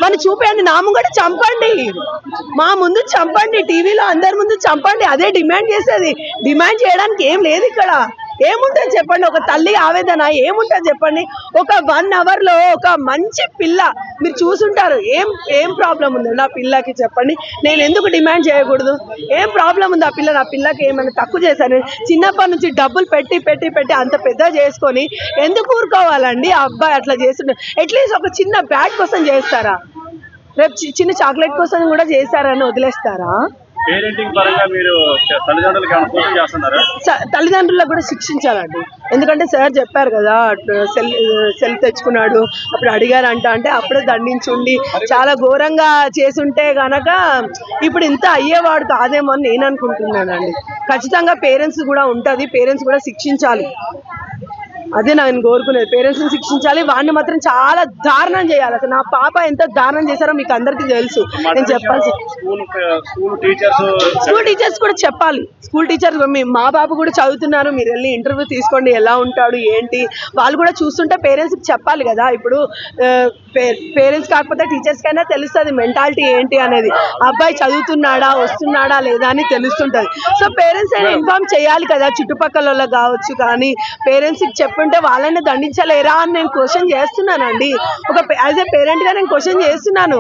మన చూపండి, నా ముంగట చంపండి, మా ముందు చంపండి, టీవీలో అందరి ముందు చంపండి. అదే డిమాండ్ చేసేది. డిమాండ్ చేయడానికి ఏం లేదు ఇక్కడ. ఏముంటుంది చెప్పండి? ఒక తల్లి ఆవేదన ఏముంటుంది చెప్పండి? ఒక 1 hour లో ఒక మంచి పిల్ల మీరు చూసుంటారు. ఏం ప్రాబ్లం ఉంది నా పిల్లకి చెప్పండి? నేను ఎందుకు డిమాండ్ చేయకూడదు? ఏం ప్రాబ్లం ఉంది ఆ పిల్ల? నా పిల్లకి ఏమైనా తక్కువ చేశాను? చిన్నప్పటి నుంచి డబ్బులు పెట్టి పెట్టి పెట్టి అంత పెద్ద చేసుకొని ఎందుకు ఊరుకోవాలండి? ఆ అబ్బాయి అట్లా చేస్తుండే. అట్లీస్ట్ ఒక చిన్న బ్యాట్ కోసం చేస్తారా? రేపు చిన్న చాక్లెట్ కోసం కూడా చేస్తారని వదిలేస్తారా? తల్లిదండ్రులకు కూడా శిక్షించాలండి. ఎందుకంటే సార్ చెప్పారు కదా, సెల్ తెచ్చుకున్నాడు అప్పుడు అడిగారంట అంటే అప్పుడే దండించుండి చాలా ఘోరంగా చేసుంటే గనక ఇప్పుడు ఇంత అయ్యేవాడు కాదేమో అని నేను అనుకుంటున్నానండి. ఖచ్చితంగా పేరెంట్స్ కూడా ఉంటుంది, పేరెంట్స్ కూడా శిక్షించాలి. అదే నేను కోరుకునేది, పేరెంట్స్ని శిక్షించాలి. వాడిని మాత్రం చాలా దారుణం చేయాలి. అసలు నా పాప ఎంత దారుణం చేశారో మీకు అందరికీ తెలుసు. నేను చెప్పాల్సి స్కూల్ టీచర్స్ కూడా చెప్పాలి. స్కూల్ టీచర్స్ మా బాబు కూడా చదువుతున్నారు, మీరు వెళ్ళి ఇంటర్వ్యూ తీసుకోండి, ఎలా ఉంటాడు ఏంటి వాళ్ళు కూడా చూస్తుంటే పేరెంట్స్కి చెప్పాలి కదా. ఇప్పుడు పేరెంట్స్ కాకపోతే టీచర్స్కైనా తెలుస్తుంది మెంటాలిటీ ఏంటి అనేది. అబ్బాయి చదువుతున్నాడా వస్తున్నాడా లేదా అని తెలుస్తుంటుంది. సో పేరెంట్స్ అయినా ఇన్ఫార్మ్ చేయాలి కదా, చుట్టుపక్కల వాళ్ళకి కావచ్చు. కానీ పేరెంట్స్కి చెప్పుంటే వాళ్ళని దండించలేరా అని నేను క్వశ్చన్ చేస్తున్నానండి. ఒక యాజ్ ఏ పేరెంట్గా నేను క్వశ్చన్ చేస్తున్నాను.